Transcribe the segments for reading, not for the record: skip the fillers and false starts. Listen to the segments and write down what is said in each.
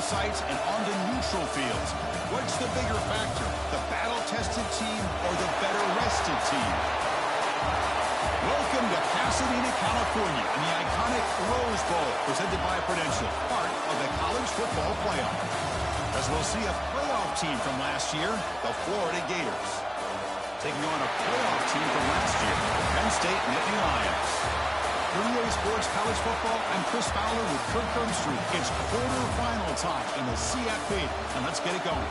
sites and onto neutral fields. What's the bigger factor, the battle-tested team or the better-rested team? Welcome to Pasadena, California, in the iconic Rose Bowl, presented by Prudential, part of the College Football Playoff. As we'll see a playoff team from last year, the Florida Gators, taking on a playoff team from last year, the Penn State Nittany Lions. For EA Sports College Football, I'm Chris Fowler with Kirk Herbstreit. It's quarterfinal time in the CFP, and let's get it going.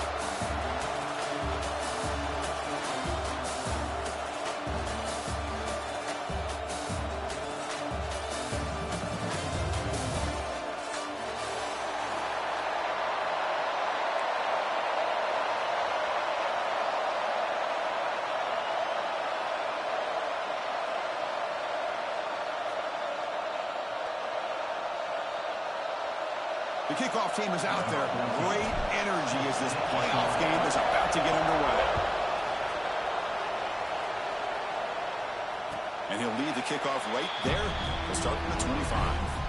The kickoff team is out there. Great energy as this playoff game is about to get underway. And he'll lead the kickoff right there. We'll start from the 25.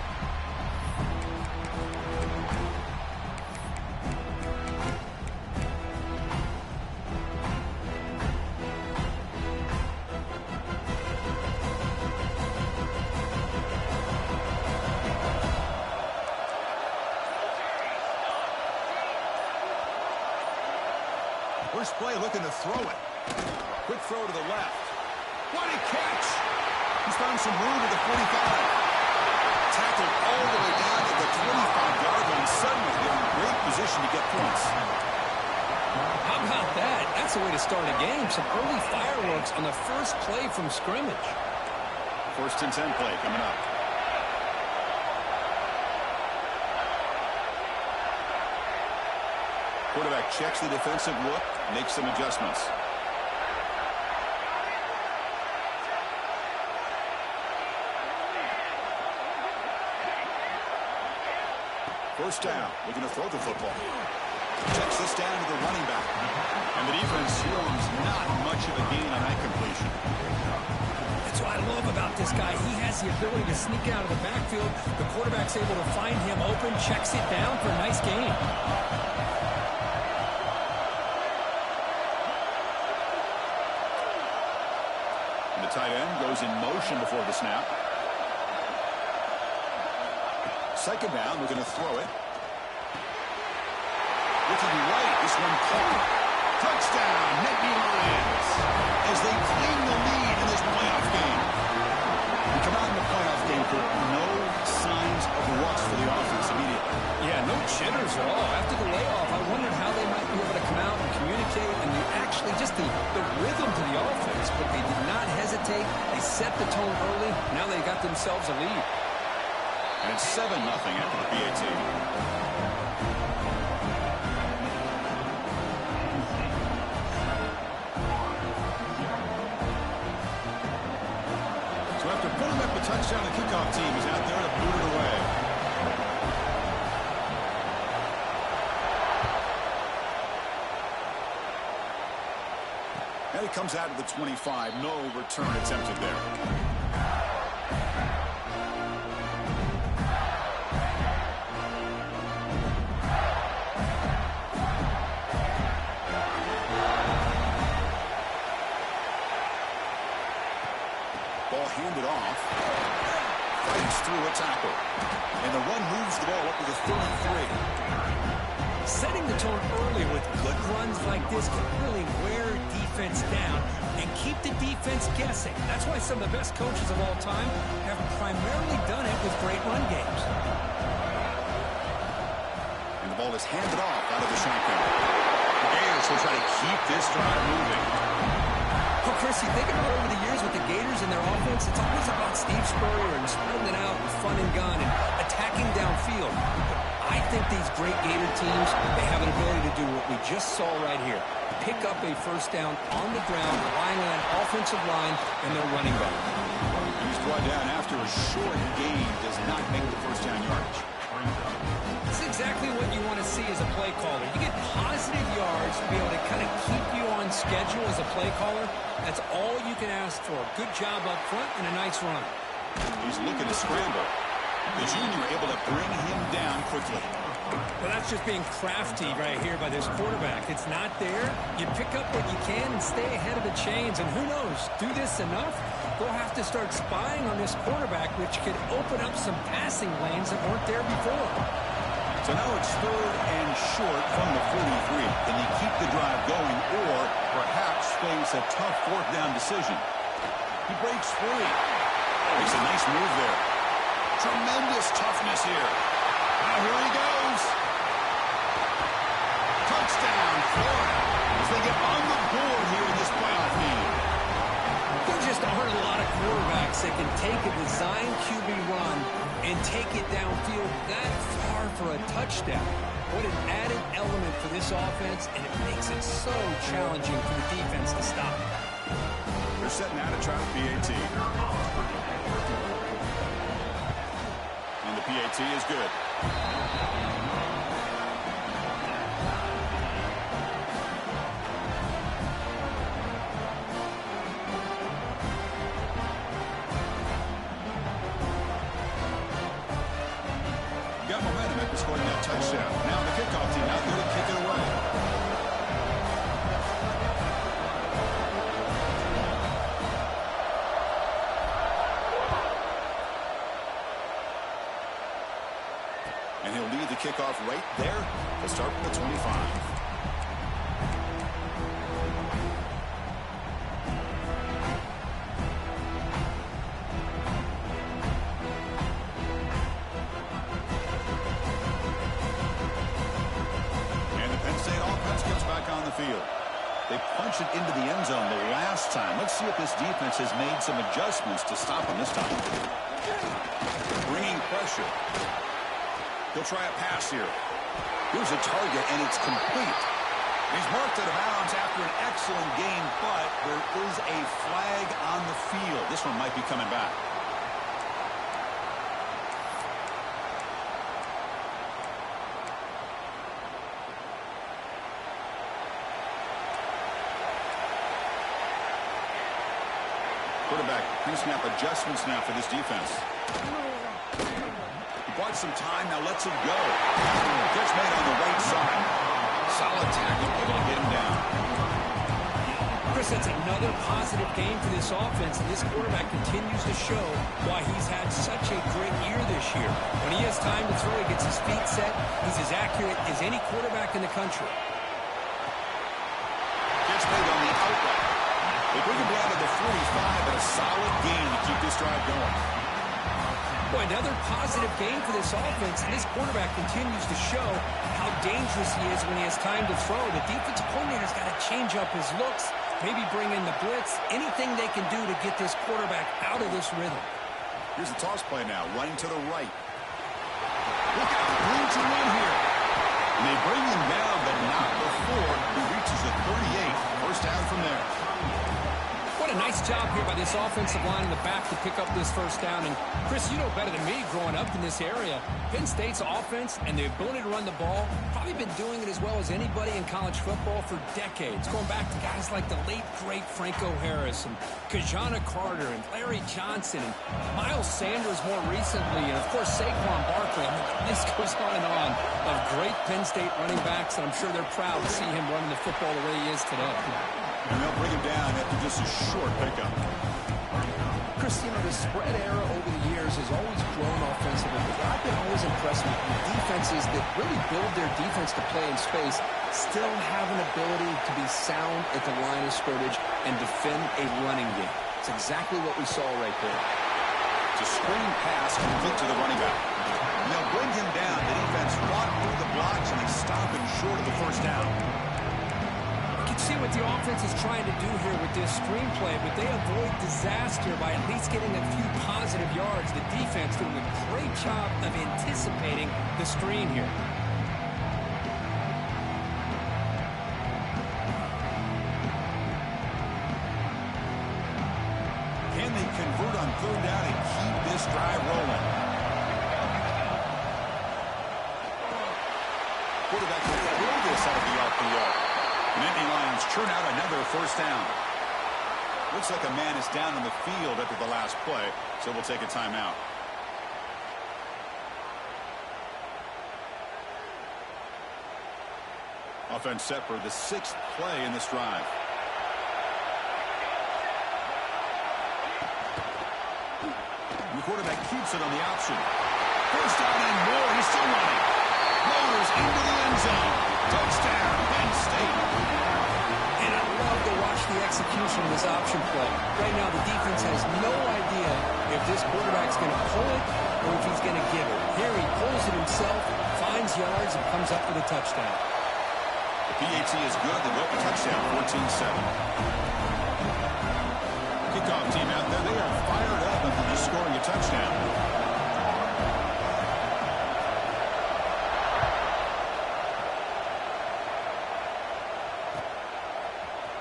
First play looking to throw it. Quick throw to the left. What a catch! He's found some room at the 45. Tackled all the way down to the 25-yard line. Suddenly they're in great position to get points. How about that? That's the way to start a game. Some early fireworks on the first play from scrimmage. First and 10 play coming up. Quarterback checks the defensive look, makes some adjustments. First down, looking to throw the football. Checks this down to the running back. And the defense forms not much of a gain on that completion. That's what I love about this guy. He has the ability to sneak out of the backfield. The quarterback's able to find him open, checks it down for a nice gain. The tight end goes in motion before the snap. Second down, looking to throw it. Looking right, this one caught. Touchdown, Nittany Lions, as they claim the lead in this playoff game. We come out in the playoff game for no signs of rust for the offense immediately. Yeah, no jitters at all. After the layoff, I wondered how they might be able to come out and communicate and actually just the rhythm to the offense, but they did not hesitate. They set the tone early. Now they got themselves a lead. And it's 7-0 after the PAT. So after putting up a touchdown, the kickoff team is out there to boot it away. And it comes out of the 25. No return attempted there. Ball handed off. Fights through a tackle. And the run moves the ball up to the 33. Setting the tone early with good runs like this can really wear defense down and keep the defense guessing. That's why some of the best coaches of all time have primarily done it with great run games. And the ball is handed off out of the shotgun. The Gators will try to keep this drive moving. Well, Chris, you think about over the years with the Gators and their offense, it's always about Steve Spurrier and spreading it out and fun and gun and attacking downfield. I think these great Gator teams, they have an ability to do what we just saw right here. Pick up a first down on the ground, relying on an offensive line and their running back. He's brought down after a short gain, does not make the first down yardage. That's exactly what you want to see as a play caller. You get positive yards to be able to kind of keep you on schedule as a play caller. That's all you can ask for. Good job up front and a nice run. He's looking to scramble. The junior able to bring him down quickly. Well, that's just being crafty right here by this quarterback. It's not there. You pick up what you can and stay ahead of the chains. And who knows, do this enough, they'll have to start spying on this quarterback, which could open up some passing lanes that weren't there before. So now it's 3rd and short from the 43. Can they keep the drive going or perhaps face a tough 4th down decision? He breaks free. Makes a nice move there. Tremendous toughness here. Now here he goes. Touchdown, Florida, as they get on the board here in this playoff game. There just aren't a lot of quarterbacks that can take a design QB run and take it downfield that far for a touchdown. What an added element for this offense, and it makes it so challenging for the defense to stop. They're setting out to try the PAT. And the PAT is good. Got momentum after scoring that touchdown. Now the kickoff team out there to kick it away. And he'll lead the kickoff right there to start with the 25. They punched it into the end zone the last time. Let's see if this defense has made some adjustments to stop him this time. Bringing pressure. He'll try a pass here. Here's a target, and it's complete. He's marked out of bounds after an excellent game, but there is a flag on the field. This one might be coming back. Quarterback, pre-snap adjustments now for this defense. He bought some time, now lets it go. Catch made on the right side. Solid tackle, able to get him down. Chris, that's another positive game for this offense, and this quarterback continues to show why he's had such a great year this year. When he has time to throw, he gets his feet set. He's as accurate as any quarterback in the country. Catch made on the outlet. They bring him down to the 45, but a solid gain to keep this drive going. Boy, another positive game for this offense, and this quarterback continues to show how dangerous he is when he has time to throw. The defensive coordinator's got to change up his looks, maybe bring in the blitz, anything they can do to get this quarterback out of this rhythm. Here's the toss play now, running to the right. Look out, room to run here. And they bring him down, but not before he reaches the 38. First down from there. What a nice job here by this offensive line in the back to pick up this first down. And, Chris, you know better than me growing up in this area, Penn State's offense and the ability to run the ball, probably been doing it as well as anybody in college football for decades, going back to guys like the late, great Franco Harris and Kajana Carter and Larry Johnson and Miles Sanders more recently, and, of course, Saquon Barkley. I mean, the list goes on of great Penn State running backs, and I'm sure they're proud to see him running the football the way he is today. And they'll bring him down after just a short pickup. Chris, you know, the spread era over the years has always grown offensively, but I've been always impressed with defenses that really build their defense to play in space, still have an ability to be sound at the line of scrimmage and defend a running game. It's exactly what we saw right there. It's a screen pass complete to the running back. And they'll bring him down. The defense fought through the blocks, and they stop him short of the first down. You can see what the offense is trying to do here with this screenplay, but they avoid disaster by at least getting a few positive yards. The defense doing a great job of anticipating the screen here. Can they convert on third down and keep this drive rolling? Quarterback will throw this out of the RPO. Nittany Lions churn out another first down. Looks like a man is down on the field after the last play, so we'll take a timeout. Offense set for the 6th play in this drive. And the quarterback keeps it on the option. First down and more. He's still running. Motors into the end zone. Touchdown, Penn State. And I love to watch the execution of this option play. Right now, the defense has no idea if this quarterback's going to pull it or if he's going to give it. Here he pulls it himself, finds yards, and comes up with a touchdown. The PAT is good. They go up a touchdown, 14-7. Kickoff team out there, they are fired up after just scoring a touchdown.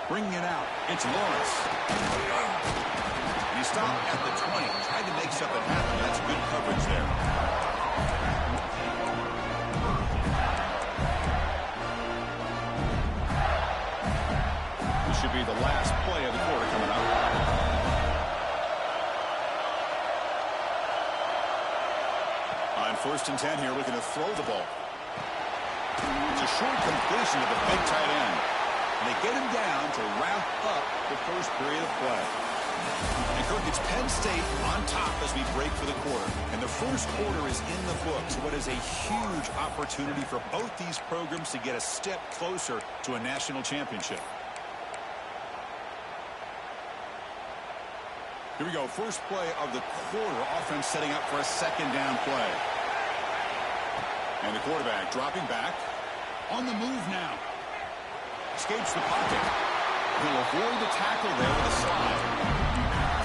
Bringing it out, it's Lawrence. And he stopped at the 20, tried to make something happen. That's good coverage there. This should be the last play of the quarter coming up. On 1st and 10 here, looking to throw the ball. It's a short completion to the big tight end. And they get him down to wrap up the first period of play. And Kirk, it's Penn State on top as we break for the quarter. And the first quarter is in the books. What is a huge opportunity for both these programs to get a step closer to a national championship. Here we go. First play of the quarter. Offense setting up for a 2nd down play. And the quarterback dropping back. On the move now. Escapes the pocket. He'll avoid the tackle there with a slide.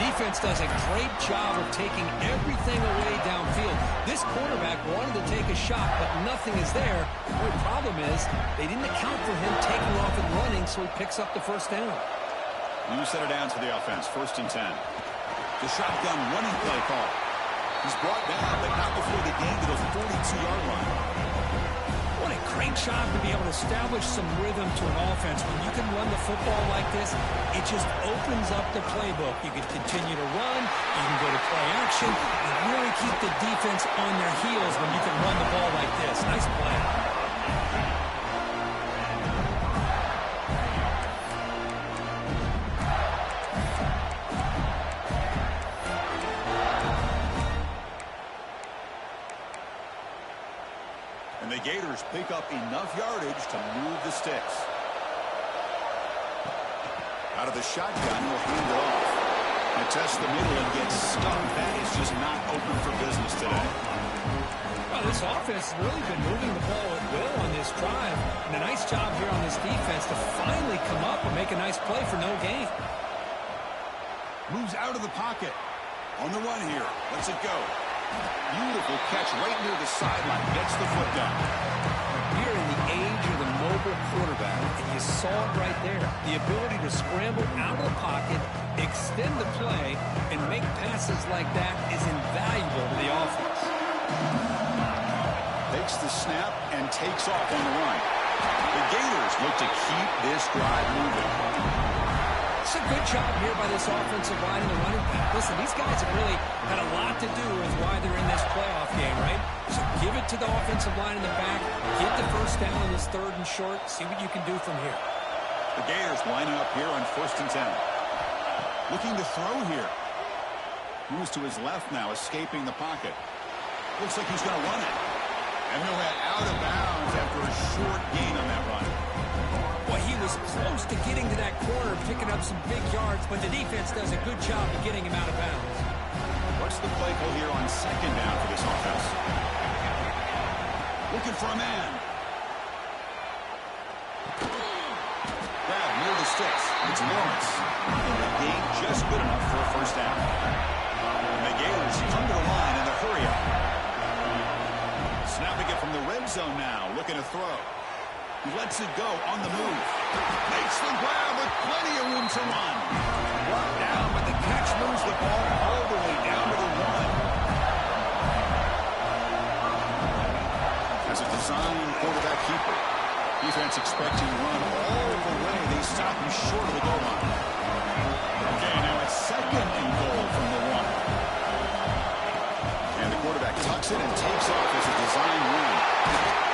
Defense does a great job of taking everything away downfield. This quarterback wanted to take a shot, but nothing is there. The problem is they didn't account for him taking off and running, so he picks up the first down. You set it down to the offense. 1st and 10. The shotgun running play call. He's brought down, but not before the gain to the 42-yard line. What a great job to be able to establish some rhythm to an offense. When you can run the football like this, it just opens up the playbook. You can continue to run, you can go to play action, and really keep the defense on their heels when you can run the ball like this. Nice play. And the Gators pick up enough yardage to move the sticks. Out of the shotgun, he'll hand it off. And test the middle and gets stuck. That is just not open for business today. Well, this offense has really been moving the ball at will on this drive. And a nice job here on this defense to finally come up and make a nice play for no gain. Moves out of the pocket. On the run here. Lets it go. Beautiful catch right near the sideline. Gets the foot down. We're in the age of the mobile quarterback, and you saw it right there. The ability to scramble out of the pocket, extend the play, and make passes like that is invaluable to the offense. Takes the snap and takes off on the run. The Gators look to keep this drive moving. It's a good job here by this offensive line and the running back. Listen, these guys have really had a lot to do with why they're in this playoff game, right? So give it to the offensive line in the back, get the first down in this 3rd and short, see what you can do from here. The Gators lining up here on 1st and 10. Looking to throw here. Moves to his left now, escaping the pocket. Looks like he's going to run it. And he'll head out of bounds after a short gain on that run. Boy, he was close to getting to that corner, picking up some big yards, but the defense does a good job of getting him out of bounds. What's the play call here on 2nd down for this offense? Looking for a man. Grab near the sticks. It's Lawrence. And the gain just good enough for a first down. And the Gators come to the line in the hurry up. Snapping it from the red zone now, looking to throw. He lets it go on the move. Makes the grab with plenty of room to run. Brought down, but the catch moves the ball all the way down to the 1. As a design quarterback keeper. Defense expecting to run all the way. They stop him short of the goal line. Okay, now it's 2nd and goal from the 1. And the quarterback tucks it and takes off as a design run.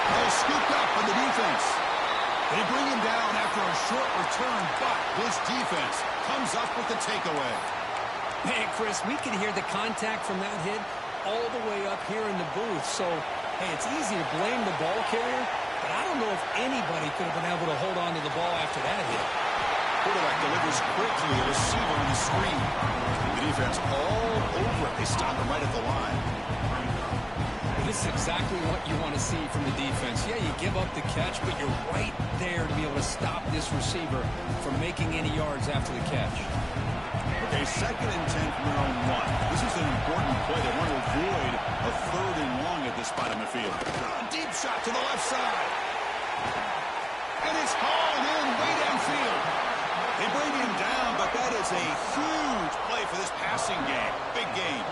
They're scooped up by the defense. They bring him down after a short return, but his defense comes up with the takeaway. Man, Chris, we can hear the contact from that hit all the way up here in the booth. So, hey, it's easy to blame the ball carrier, but I don't know if anybody could have been able to hold on to the ball after that hit. Quarterback delivers quickly, a receiver on the screen. The defense all over it. They stop him right at the line. This is exactly what you want to see from the defense. Yeah, you give up the catch, but you're right there to be able to stop this receiver from making any yards after the catch. Okay, 2nd and 10 from their own 1. This is an important play. They want to avoid a 3rd and long at this spot on the field. Deep shot to the left side. And it's hauled in way downfield. They bring him down, but that is a huge play for this passing game. Big game.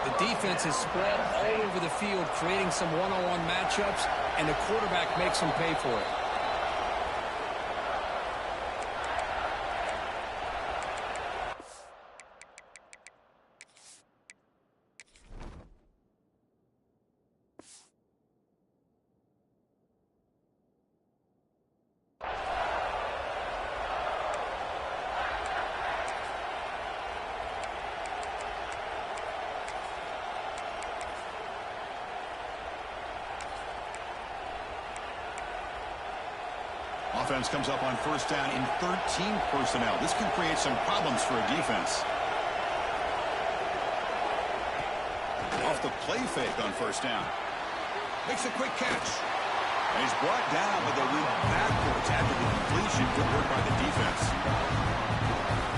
The defense is spread all over the field, creating some one-on-one matchups, and the quarterback makes them pay for it. Offense comes up on 1st down in 13 personnel. This can create some problems for a defense. Off the play fake on 1st down. Makes a quick catch. And he's brought down, but they went backwards after the completion. Good work by the defense.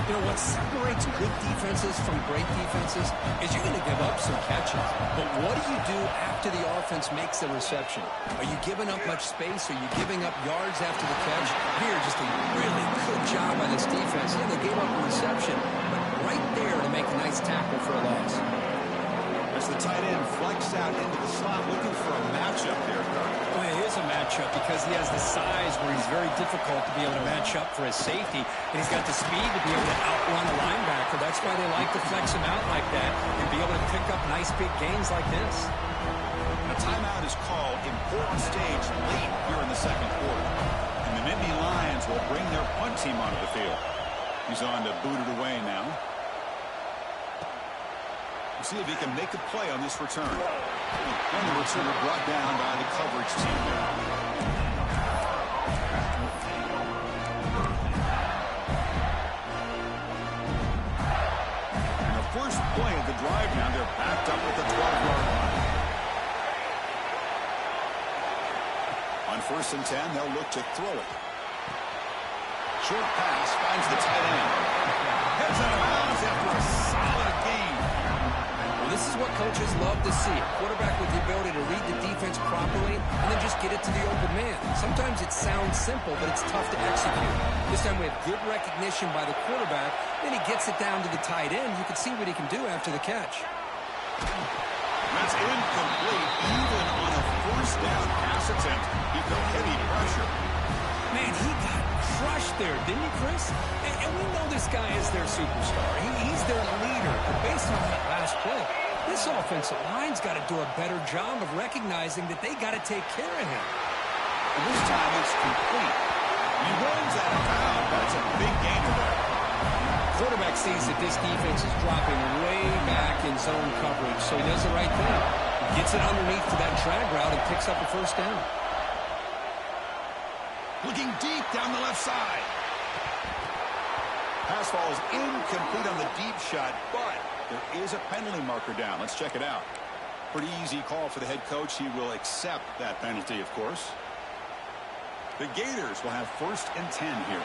You know, what separates good defenses from great defenses is you're going to give up some catches. But what do you do after the offense makes the reception? Are you giving up much space? Are you giving up yards after the catch? Here, just a really good job by this defense. Yeah, they gave up a reception, but right there to make a nice tackle for a loss. As the tight end flex out into the slot, looking for a matchup there. Well, it is a matchup because he has the size where he's very difficult to be able to match up for his safety, and he's got the speed to be able to outrun a linebacker. That's why they like to flex him out like that and be able to pick up nice big gains like this. A timeout is called. Important stage late here in the 2nd quarter. And the Nittany Lions will bring their punt team onto the field. He's on to boot it away now. We'll see if he can make a play on this return. And the returner brought down by the coverage team there. And the first play of the drive now, they're backed up at the 12-yard line. On 1st and 10, they'll look to throw it. Short pass finds the tight end. Heads out of bounds after a solid gain. This is what coaches love to see. A quarterback with the ability to read the defense properly and then just get it to the open man. Sometimes it sounds simple, but it's tough to execute. This time we have good recognition by the quarterback. Then he gets it down to the tight end. You can see what he can do after the catch. That's incomplete. Even on a 1st down pass attempt, he felt heavy pressure. Man, he got crushed there, didn't he, Chris? And we know this guy is their superstar. He's their leader. But based on that last play, this offensive line's got to do a better job of recognizing that they got to take care of him. And this time it's complete. He runs out of bounds. That's a big gain there. Quarterback sees that this defense is dropping way back in zone coverage, so he does the right thing. He gets it underneath to that drag route and picks up a 1st down. Looking deep down the left side. Pass ball is incomplete on the deep shot, but there is a penalty marker down. Let's check it out. Pretty easy call for the head coach. He will accept that penalty, of course. The Gators will have 1st and 10 here.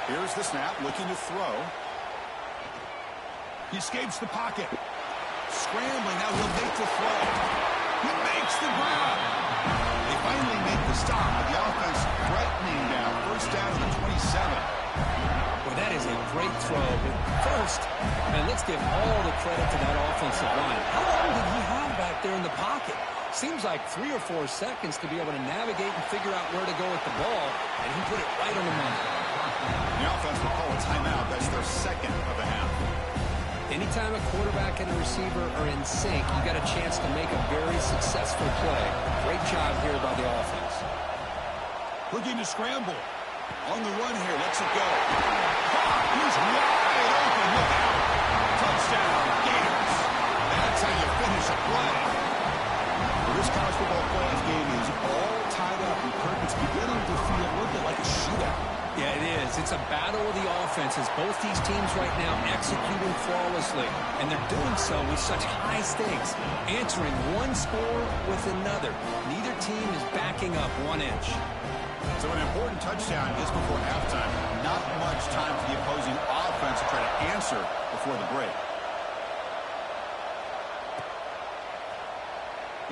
Here's the snap, looking to throw. He escapes the pocket. Scrambling, now he'll make the throw. He makes the grab. They finally make the stop, but the offense threatening now. 1st down to the 27. Well, that is a great throw. But first, man, let's give all the credit to that offensive line. How long did he have back there in the pocket? Seems like 3 or 4 seconds to be able to navigate and figure out where to go with the ball, and he put it right on the money. The offense will call a timeout. That's their 2nd of the half. Anytime a quarterback and a receiver are in sync, you got a chance to make a very successful play. Great job here by the offense. Looking to scramble. On the run here, lets it go. He's wide open. Look out. Touchdown, Gators. That's how you finish a play. This college football playoff game is all tied up, and Kirk, it's beginning to feel a little bit like a shootout. Yeah, it is. It's a battle of the offenses. Both these teams right now executing flawlessly, and they're doing so with such high stakes, answering one score with another. Neither team is backing up 1 inch. So an important touchdown just before halftime. Not much time for the opposing offense to try to answer before the break.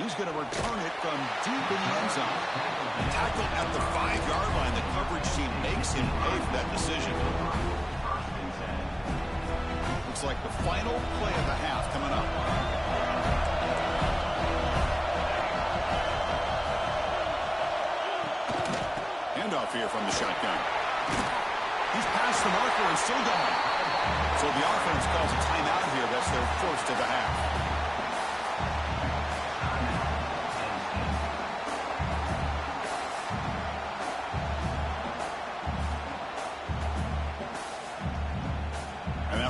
He's going to return it from deep in the end zone. Tackle at the 5-yard line. The coverage team makes him pay for that decision. Looks like the final play of the half coming up. Handoff here from the shotgun. He's past the marker and still going. So the offense calls a timeout here. That's their first of the half.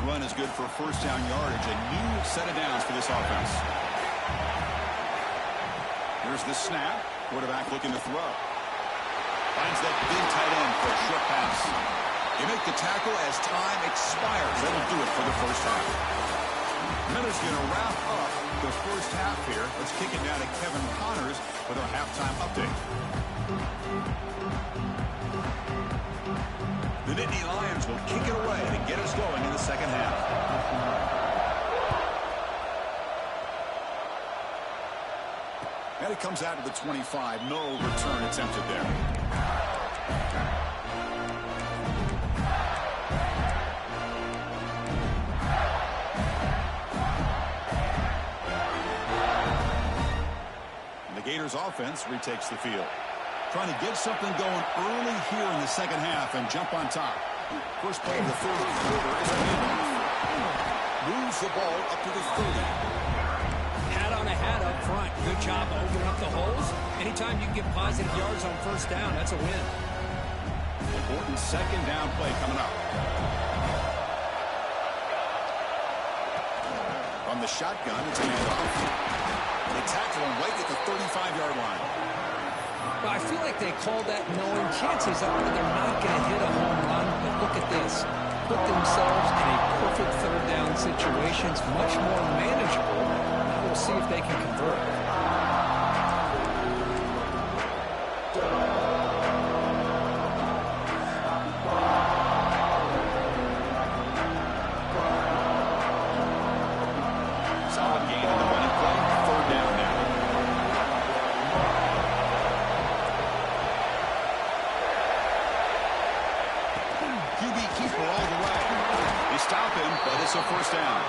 Run is good for first down yardage. A new set of downs for this offense. Here's the snap. Quarterback looking to throw. Finds that big tight end for a short pass. They make the tackle as time expires. That'll do it for the first half. Miller's going to wrap up the first half here. Let's kick it down to Kevin Connors with our halftime update. The Nittany Lions will kick it away to get us going in the second half. And it comes out to the 25. No return attempted there. And the Gators offense retakes the field. Trying to get something going early here in the second half and jump on top. First play of the third quarter is a handoff. Moves the ball up to the 30. Hat on a hat up front. Good job opening up the holes. Anytime you can get positive yards on first down, that's a win. Important second down play coming up. From the shotgun, it's a handoff. They tackle him right at the 35-yard line. Well, I feel like they called that knowing chances are that they're not going to hit a home run. But look at this. Put themselves in a perfect third down situation. It's much more manageable. Now we'll see if they can convert. Solid gain in the running play. Third down now. QB keeper all the way. They stop him, but it's a first down.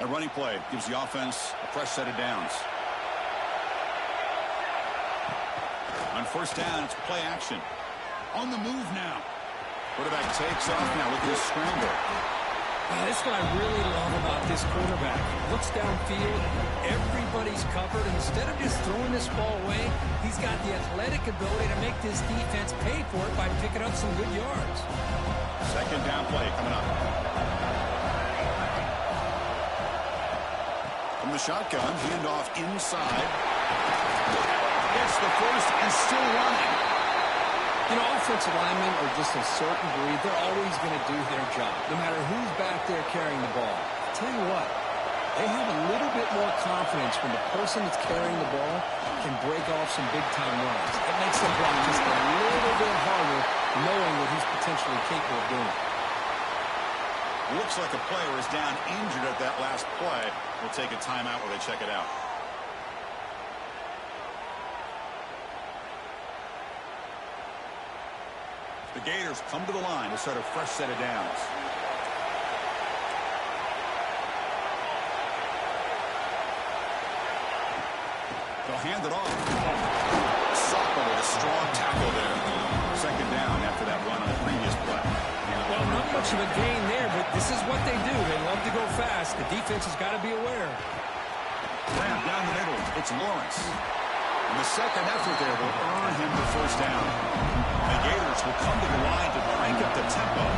A running play gives the offense a fresh set of downs. On first down, it's play action. On the move now. Quarterback takes off now with this scramble. This is what I really love about this quarterback. Looks downfield, everybody's covered. Instead of just throwing this ball away, he's got the athletic ability to make this defense pay for it by picking up some good yards. Second down play coming up. From the shotgun, handoff inside. Gets the first and still running. You know, offensive linemen are just a certain breed. They're always going to do their job, no matter who's back there carrying the ball. I'll tell you what, they have a little bit more confidence when the person that's carrying the ball can break off some big-time runs. It makes them block just a little bit harder, knowing what he's potentially capable of doing. Looks like a player is down injured at that last play. We'll take a timeout while they check it out. The Gators come to the line to start a fresh set of downs. They'll hand it off. Soccer with a strong tackle there. Second down after that run on the previous play. Well, not much of a gain there, but this is what they do. They love to go fast. The defense has got to be aware. Grab down the middle. It's Lawrence. And the second effort there will earn him the first down. The Gators will come to the line to crank up the tempo.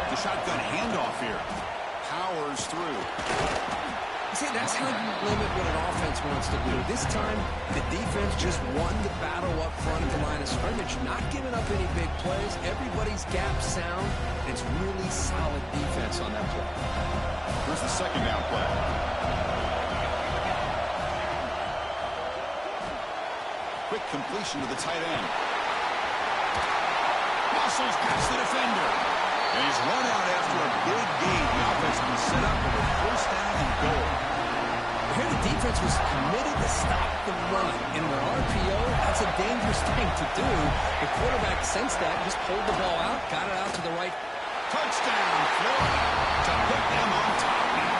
The shotgun handoff here. Powers through. See, that's how you limit what an offense wants to do. This time, the defense just won the battle up front at the line of scrimmage, not giving up any big plays. Everybody's gap sound. It's really solid defense on that play. Here's the second down play. Quick completion to the tight end. Muscles past the defender. And he's run out after a big gain. The offense will be set up with a first down and goal. Here the defense was committed to stop the run. In their RPO, that's a dangerous thing to do. The quarterback sensed that, just pulled the ball out, got it out to the right. Touchdown, Florida, to put them on top now.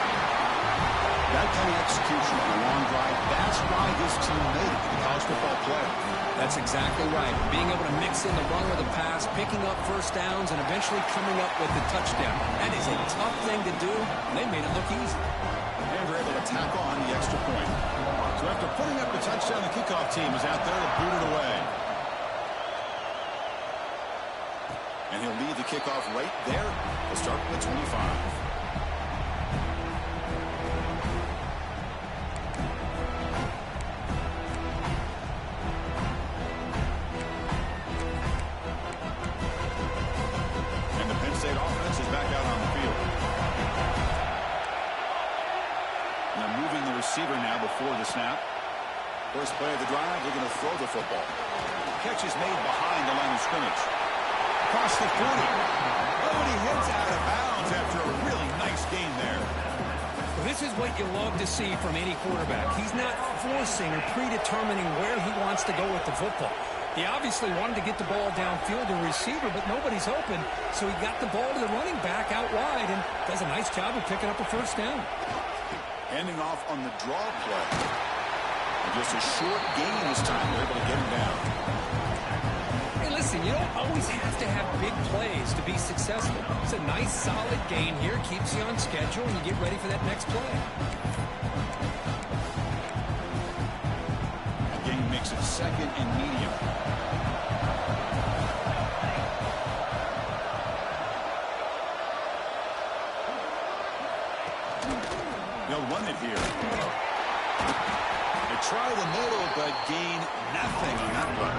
That kind of execution on a long drive, that's why this team made it to the college football playoff. That's exactly right. Being able to mix in the run with the pass, picking up first downs, and eventually coming up with the touchdown. That is a tough thing to do, and they made it look easy. And they're able to tackle on the extra point. So after putting up the touchdown, the kickoff team is out there to boot it away. And he'll lead the kickoff right there to start with the 25. State offense is back out on the field. And they're moving the receiver now before the snap. First play of the drive, they're going to throw the football. Catch is made behind the line of scrimmage. Across the 40. Oh, and he heads out of bounds after a really nice gain there. Well, this is what you love to see from any quarterback. He's not forcing or predetermining where he wants to go with the football. He obviously wanted to get the ball downfield to receiver, but nobody's open, so he got the ball to the running back out wide and does a nice job of picking up a first down. Handing off on the draw play. And just a short gain this time. They're able to get him down. Hey, listen, you don't always have to have big plays to be successful. It's a nice, solid gain here, keeps you on schedule, and you get ready for that next play. Gain makes it second and medium. They'll run it here. They try the middle, but gain nothing on that run.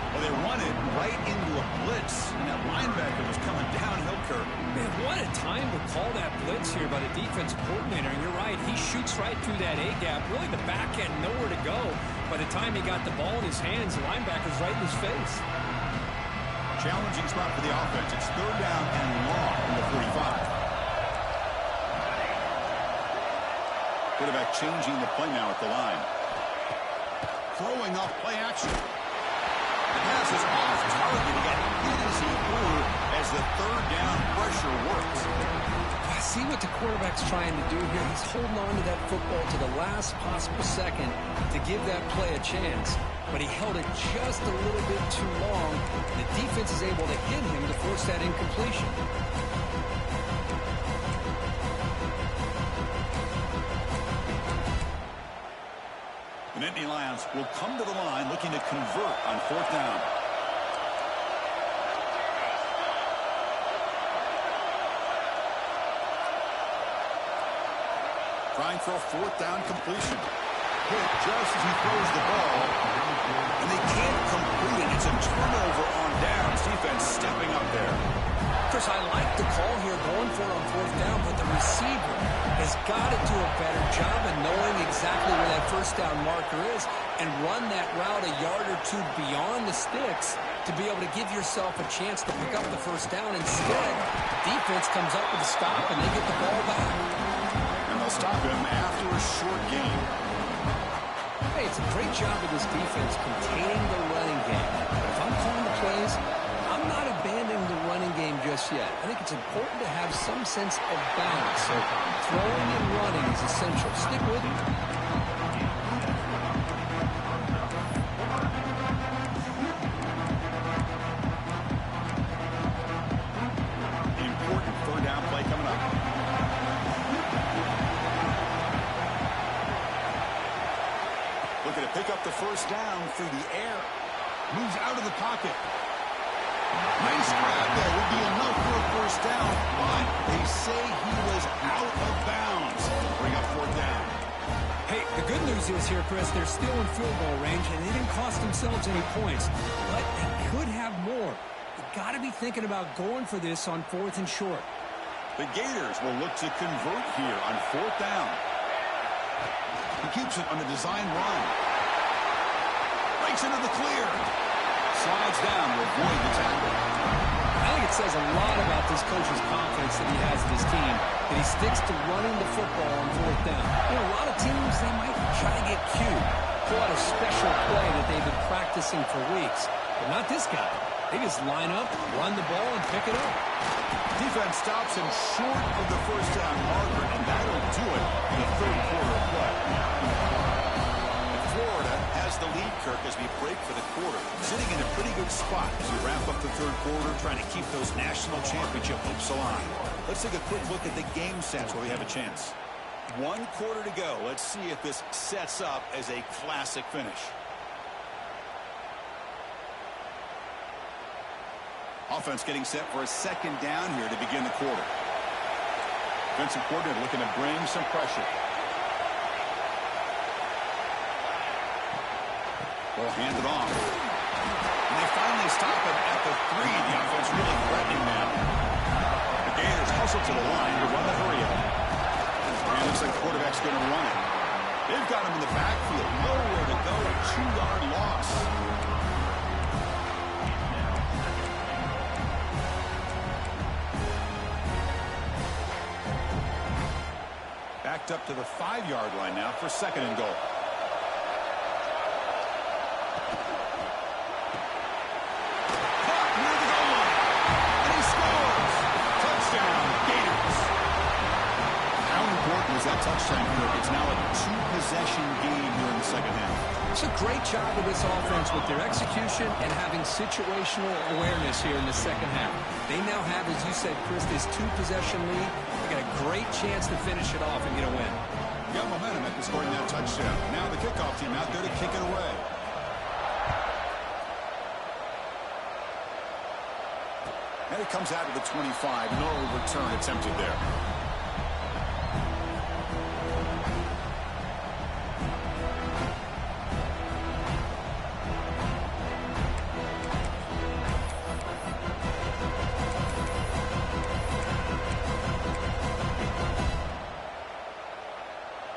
Well, they run it right into a blitz, and that linebacker was coming downhill curve. Man, what a time to call that blitz here by the defense coordinator. And you're right, he shoots right through that A-gap. Really, the back end, nowhere to go. By the time he got the ball in his hands, the linebacker's right in his face. Challenging spot for the offense. It's third down and long from the 45. Quarterback changing the play now at the line. Throwing off play action. The pass is off target. He got hit as he threw as the third down pressure works. I see what the quarterback's trying to do here. He's holding on to that football to the last possible second to give that play a chance. But he held it just a little bit too long. The defense is able to hit him to force that incompletion. The Nittany Lions will come to the line looking to convert on fourth down. Trying for a fourth down completion. Hit just as he throws the ball. And they can't complete it. It's a turnover on downs. Defense stepping up there. Chris, I like the call here going for it on fourth down, but the receiver has got to do a better job of knowing exactly where that first down marker is and run that route a yard or two beyond the sticks to be able to give yourself a chance to pick up the first down. Instead, the defense comes up with a stop and they get the ball back. And they'll stop him after a short game. Hey, it's a great job of this defense containing the running game. But if I'm calling the plays, I'm not abandoning the running game just yet. I think it's important to have some sense of balance. So throwing and running is essential. Stick with it. pick up the first down through the air. Moves out of the pocket. Nice grab there. Would be enough for a first down, but they say he was out of bounds. Bring up fourth down. Hey, the good news is here, Chris, they're still in field goal range, and they didn't cost themselves any points. But they could have more. You got to be thinking about going for this on 4th and short. The Gators will look to convert here on 4th down. He keeps it on the design run. Breaks into the clear. Slides down to avoid the tackle. I think it says a lot about this coach's confidence that he has in his team, that he sticks to running the football on 4th down. You know, a lot of teams, they might try to get cute, pull out a special play that they've been practicing for weeks. But not this guy. They just line up, run the ball, and pick it up. Defense stops him short of the first down marker, and that'll do it in the third quarter of play. Florida has the lead, Kirk, as we break for the quarter. Sitting in a pretty good spot as we wrap up the third quarter, trying to keep those national championship hopes alive. Let's take a quick look at the game sets where we have a chance. 1 quarter to go. Let's see if this sets up as a classic finish. Offense getting set for a second down here to begin the quarter. Defensive coordinator looking to bring some pressure. Ball handed off. And they finally stop him at the 3. The offense really threatening now. The Gators hustle to the line to run the hurry up. And it looks like the quarterback's going to run it. They've got him in the backfield. Nowhere to go. 2-yard loss. Backed up to the 5-yard line now for 2nd and goal. That touchdown, Kirk. It's now a 2-possession game here in the second half. It's a great job of this offense with their execution and having situational awareness here in the second half. They now have, as you said, Chris, this 2-possession lead. They got a great chance to finish it off and get a win. Got momentum after scoring that touchdown. Now the kickoff team out there to kick it away. And it comes out to the 25. No return attempted there.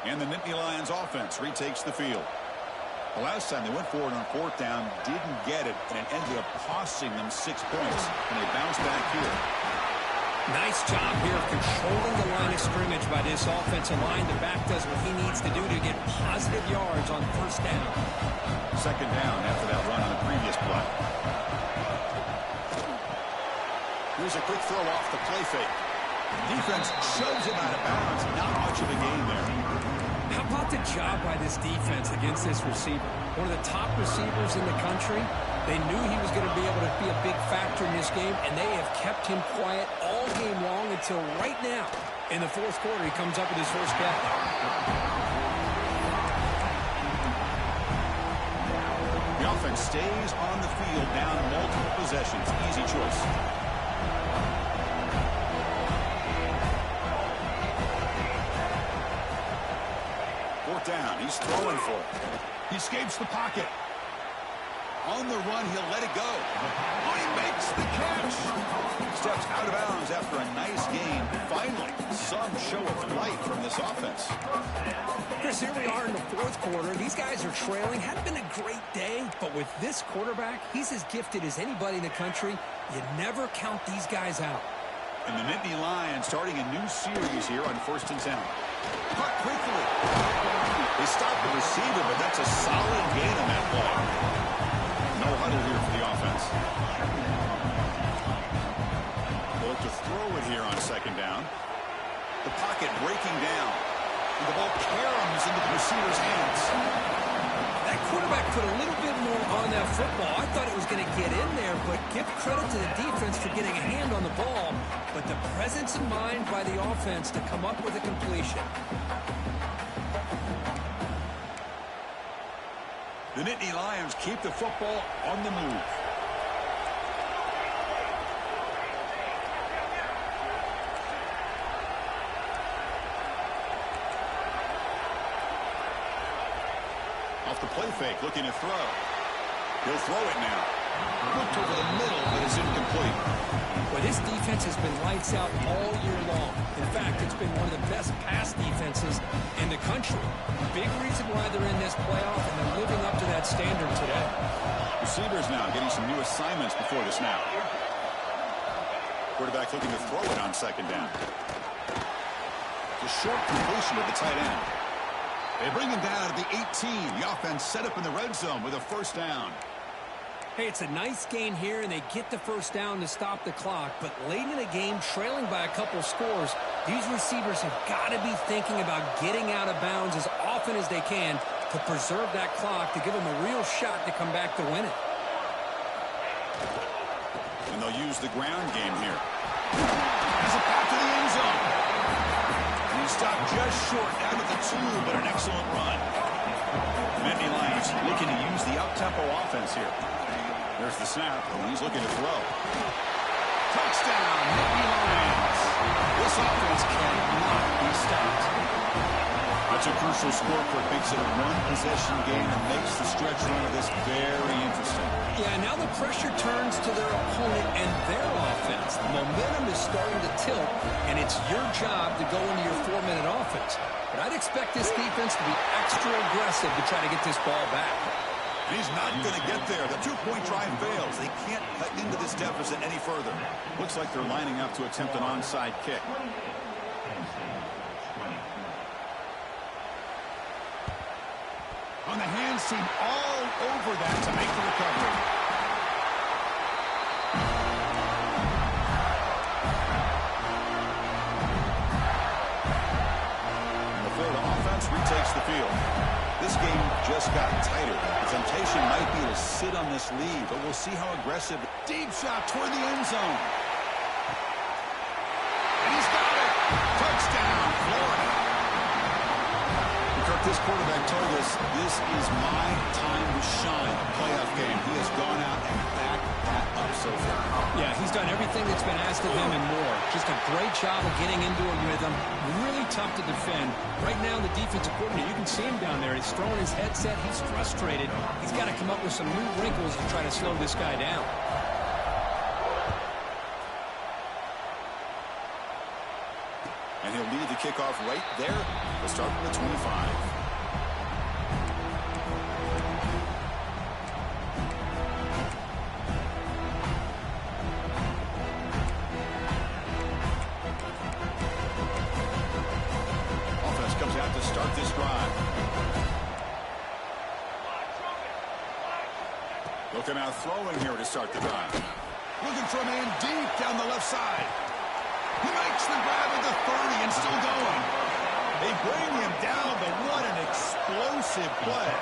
And the Nittany Lions offense retakes the field. The last time they went forward on 4th down, didn't get it, and it ended up costing them 6 points. And they bounce back here. Nice job here of controlling the line of scrimmage by this offensive line. The back does what he needs to do to get positive yards on 1st down. 2nd down after that run on the previous play. Here's a quick throw off the play fake. Defense shoves him out of bounds. Not much of a gain there. How about the job by this defense against this receiver? One of the top receivers in the country. They knew he was going to be able to be a big factor in this game, and they have kept him quiet all game long until right now. In the 4th quarter, he comes up with his first catch. The offense stays on the field down multiple possessions. Easy choice. Down. He's throwing for it. He escapes the pocket. On the run, he'll let it go. Oh, he makes the catch. Steps out of bounds after a nice gain. Finally, some show of light from this offense. Chris, here we are in the 4th quarter. These guys are trailing. Hadn't been a great day, but with this quarterback, he's as gifted as anybody in the country. You never count these guys out. And the Nittany Lions starting a new series here on 1st and 10. Caught quickly. They stopped the receiver, but that's a solid gain on that ball. No huddle here for the offense. They'll look to throw it here on 2nd down. The pocket breaking down. And the ball caroms into the receiver's hands. That quarterback put a little bit more on that football. I thought it was going to get in there, but give credit to the defense for getting a hand on the ball. But the presence of mind by the offense to come up with a completion. The Nittany Lions keep the football on the move. Off the play fake, looking to throw. He'll throw it now. Looked over the middle, but it's incomplete. Well, this defense has been lights out all year long. In fact, it's been one of the best pass defenses in the country. Big reason why they're in this playoff, and they're living up to that standard today. Receivers now getting some new assignments before the snap. Quarterback looking to throw it on second down. It's a short completion to the tight end. They bring him down at the 18. The offense set up in the red zone with a first down. Hey, it's a nice gain here, and they get the first down to stop the clock. But late in the game, trailing by a couple scores, these receivers have got to be thinking about getting out of bounds as often as they can to preserve that clock, to give them a real shot to come back to win it. And they'll use the ground game here. Has it back to the end zone. And he stopped just short down at the 2, but an excellent run. Nittany Lions looking to use the up-tempo offense here. There's the snap, and he's looking to throw. Touchdown, Nittany Lions. This offense cannot be stopped. That's a crucial score for it. Makes it a one-possession game and makes the stretch run of this very interesting. Yeah, now the pressure turns to their opponent and their offense. The momentum is starting to tilt, and it's your job to go into your 4-minute offense. But I'd expect this defense to be extra aggressive to try to get this ball back. He's not going to get there. The two-point try fails. They can't cut into this deficit any further. Looks like they're lining up to attempt an onside kick. On the hands team all over that to make the recovery. The Florida offense retakes the field. This game just got tighter. The temptation might be to sit on this lead, but we'll see how aggressive. Deep shot toward the end zone. And he's got it. Touchdown, Florida. Kirk, this quarterback told us this is my time to shine. A playoff game. He has gone out and backed that up so far. Yeah, he's done everything that's been asked of him and more. Just a great job of getting into a rhythm. Really tough to defend. Right now, the defensive coordinator, you can see him down there. He's throwing his headset. He's frustrated. He's got to come up with some new wrinkles to try to slow this guy down. And he'll lead the kickoff right there. We'll start from the 25. Start this drive. Looking out throwing here to start the drive. Looking for a man deep down the left side. He makes the grab at the 30 and still going. They bring him down, but what an explosive play.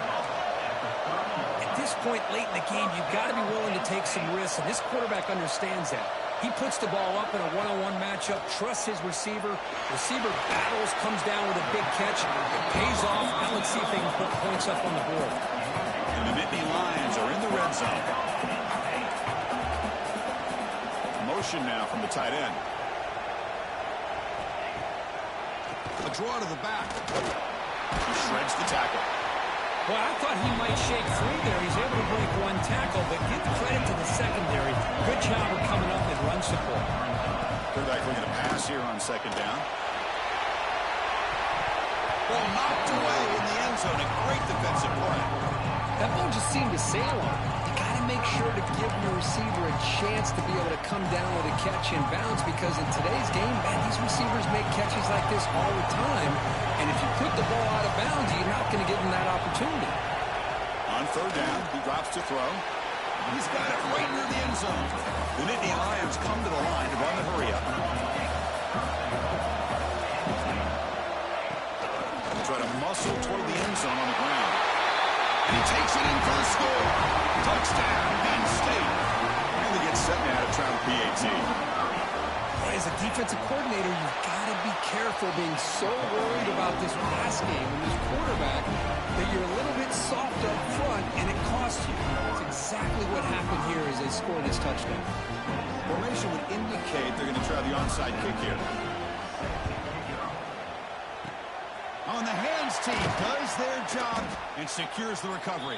At this point late in the game, you've got to be willing to take some risks, and this quarterback understands that. He puts the ball up in a one-on-one matchup, trusts his receiver. Receiver battles, comes down with a big catch. It pays off. Now let's see if they can put points up on the board. And the Nittany Lions are in the red zone. Motion now from the tight end. A draw to the back. He shreds the tackle. Well, I thought he might shake free there. He's able to break one tackle, but give credit to the secondary. Good job of coming up and run support. Quarterback looking to pass here on second down. Ball knocked away in the end zone. A great defensive play. That ball just seemed to sail on. You got to make sure to give your receiver a chance to be able to come down with a catch in bounds, because in today's game, man, these receivers make catches like this all the time. And if you put the ball out of bounds, you're not going to give them that opportunity. On third down, he drops to throw. He's got it right near the end zone. The Nittany Lions come to the line to run the hurry up. They try to muscle toward the end zone on the ground. And he takes it in for the score. Touchdown, Penn State. And they get set now to try the PAT. as a defensive coordinator, you've got to be careful being so worried about this last game and this quarterback that you're a little bit soft up front, and it costs you. That's exactly what happened here as they scored this touchdown. Formation would indicate they're going to try the onside kick here. On the hands team does their job and secures the recovery.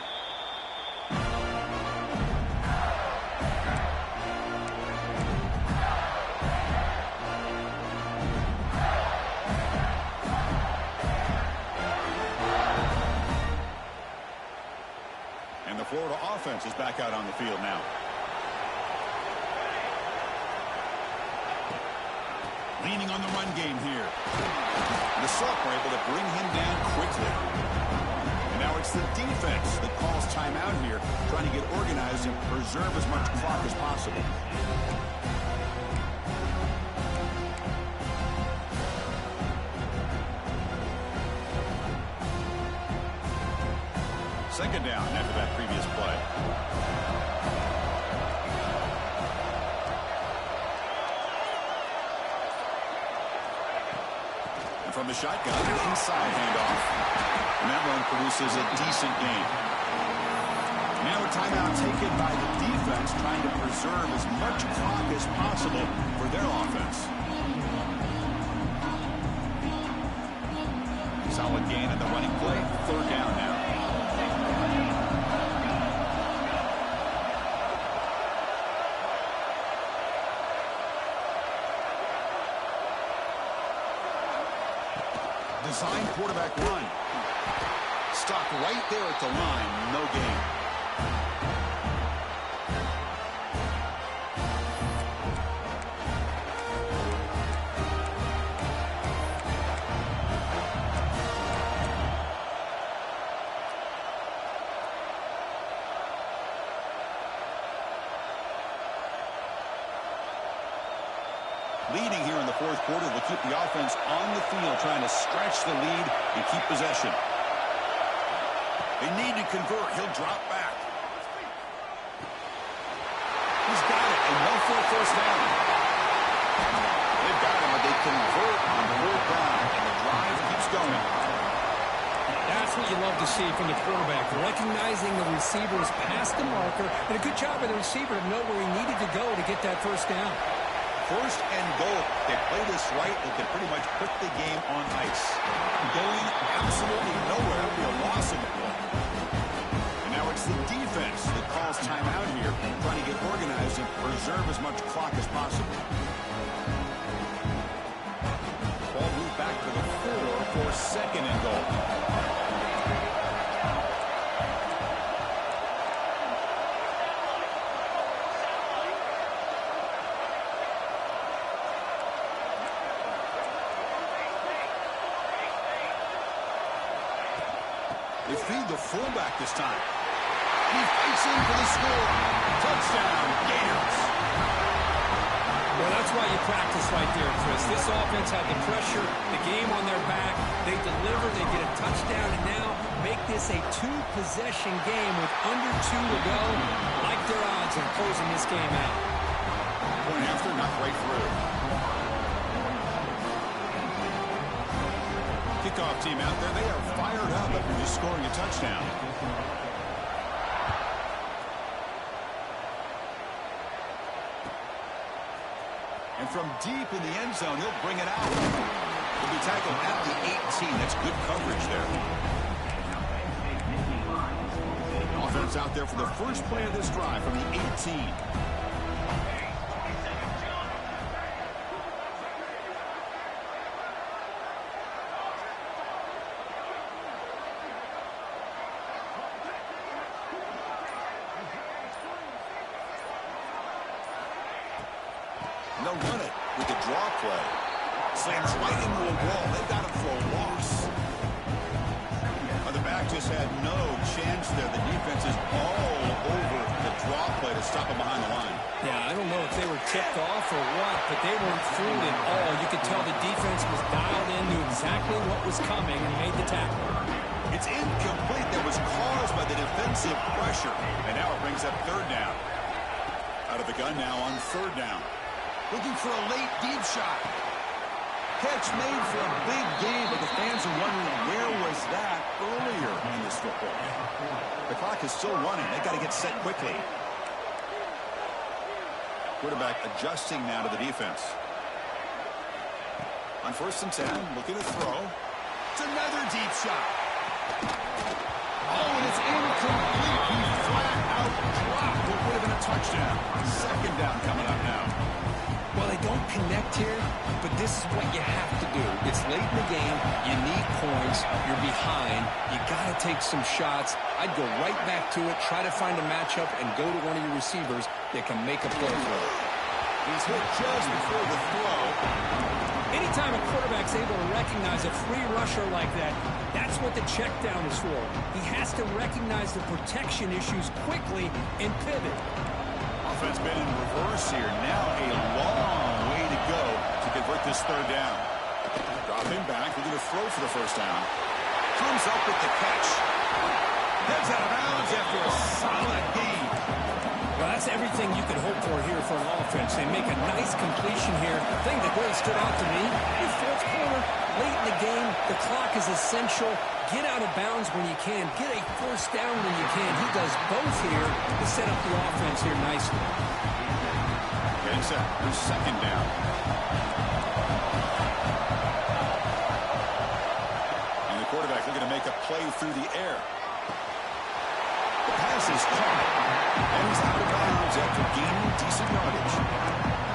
And the Florida offense is back out on the field now. Leaning on the run game here. The Saints were able to bring him down quickly. And now it's the defense that calls timeout here, trying to get organized and preserve as much clock as possible. Second down after that previous play. And from the shotgun, inside handoff. And that run produces a decent gain. Now a timeout taken by the defense, trying to preserve as much clock as possible for their offense. Solid gain in the running play. Third down now. Design quarterback run. Stopped right there at the line. No gain. Leading here in the fourth quarter will keep the offense on the field, trying to stretch the lead and keep possession. They need to convert. He'll drop back. He's got it, and no for a first down. They've got him, but they convert on the fourth down, and the drive keeps going. That's what you love to see from the quarterback, recognizing the receivers past the marker, and a good job by the receiver to know where he needed to go to get that first down. First and goal. They play this right, they can pretty much put the game on ice. Going absolutely nowhere will be a loss of the ball. And now it's the defense that calls timeout here, trying to get organized and preserve as much clock as possible. Ball moved back to the 4 for second and goal. They feed the fullback this time. He fights in for the score. Touchdown, Gators. Well, that's why you practice right there, Chris. This offense had the pressure, the game on their back. They deliver, they get a touchdown, and now make this a two-possession game with under 2 to go. Like their odds of closing this game out. Point after, not right through. Kickoff team out there, they are fired up after just scoring a touchdown. And from deep in the end zone, he'll bring it out. He'll be tackled at the 18. That's good coverage there. Offense out there for the first play of this drive from the 18. And they'll run it with the draw play. Slams right into a wall. They've got him for a loss. The back just had no chance there. The defense is all over the draw play to stop him behind the line. Yeah, I don't know if they were tipped off or what, but they weren't fooled at all. You could tell the defense was dialed in, knew exactly what was coming, and made the tackle. It's incomplete. That was caused by the defensive pressure. And now it brings up third down. Out of the gun now on third down. Looking for a late deep shot. Catch made for a big gain, but the fans are wondering where was that earlier in this football. The clock is still running. They've got to get set quickly. Quarterback adjusting now to the defense. On 1st and 10, looking to throw. It's another deep shot. Oh, and it's incomplete. He flat out dropped what would have been a touchdown. 2nd down coming up now. Well, they don't connect here, but this is what you have to do. It's late in the game. You need points. You're behind. You got to take some shots. I'd go right back to it, try to find a matchup, and go to one of your receivers that can make a play for it. He's hit just before the throw. Anytime a quarterback's able to recognize a free rusher like that, that's what the check down is for. He has to recognize the protection issues quickly and pivot. Offense been in reverse here. Now a long way to go to convert this 3rd down. Drop him back. We're going to throw for the 1st down. Comes up with the catch. Heads out of bounds after a solid gain. Well, that's everything you could hope for here for an offense. They make a nice completion here. The thing that really stood out to me, in 4th quarter, late in the game, the clock is essential. Get out of bounds when you can. Get a 1st down when you can. He does both here to set up the offense here nicely. Getting set for 2nd down. And the quarterback looking to make a play through the air. The pass is caught. And he's out of bounds after gaining decent yardage.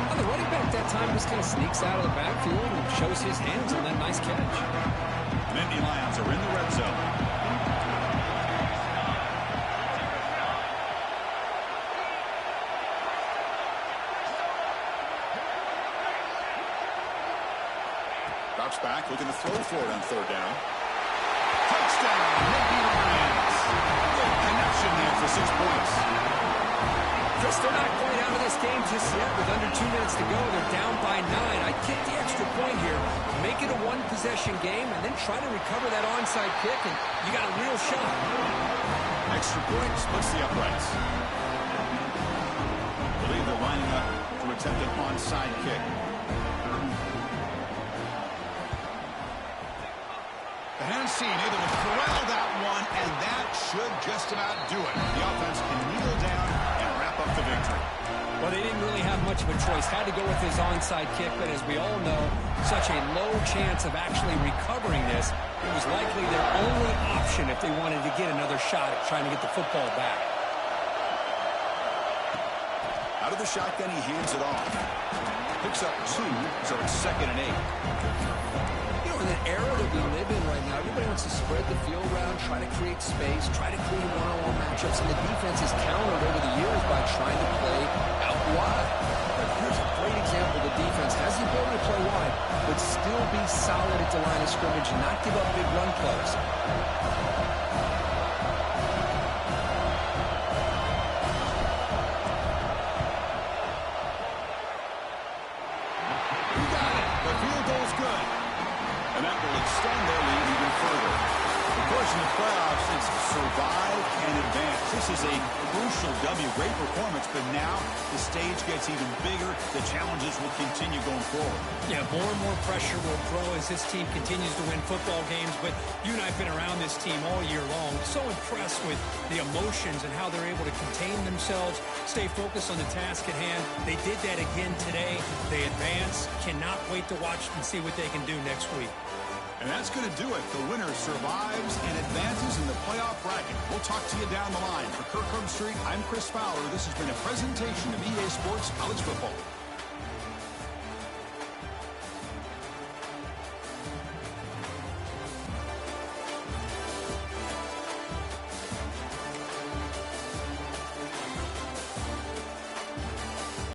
Well, the running back that time just kind of sneaks out of the backfield and shows his hands on that nice catch. Nittany Lions are in the red zone. Drops back, looking to throw for it on 3rd down. Touchdown, Nittany Lions. Good connection there for 6 points. Chris, they're not going out of this game just yet. With under 2 minutes to go, they're down by 9. I'd kick the extra point here, make it a 1-possession game, and then try to recover that onside kick, and you got a real shot. Extra point splits the uprights. Believe they're lining up to attempt an onside kick. The hand seen able to corral that one, and that should just about do it. The offense can kneel down and wrap up the victory. Well, they didn't really have much of a choice. Had to go with his onside kick, but as we all know, such a low chance of actually recovering this. It was likely their only option if they wanted to get another shot at trying to get the football back. Out of the shotgun, he hands it off. Picks up 2, so it's 2nd and 8. You know, in the era that we live in right now, everybody wants to spread the field around, try to create space, try to create one-on-one matchups, and the defense has countered over the years by trying to play out wide. But here's a great example. The defense has the ability to play wide, but still be solid at the line of scrimmage and not give up big run plays. Survive and advance. This is a crucial W. Great performance, but now the stage gets even bigger. The challenges will continue going forward. Yeah, more and more pressure will grow as this team continues to win football games, but you and I have been around this team all year long. So impressed with the emotions and how they're able to contain themselves, stay focused on the task at hand. They did that again today. They advance. Cannot wait to watch and see what they can do next week. And that's going to do it. The winner survives and advances in the playoff bracket. We'll talk to you down the line. For Kirk Herbstreit, I'm Chris Fowler. This has been a presentation of EA Sports College Football.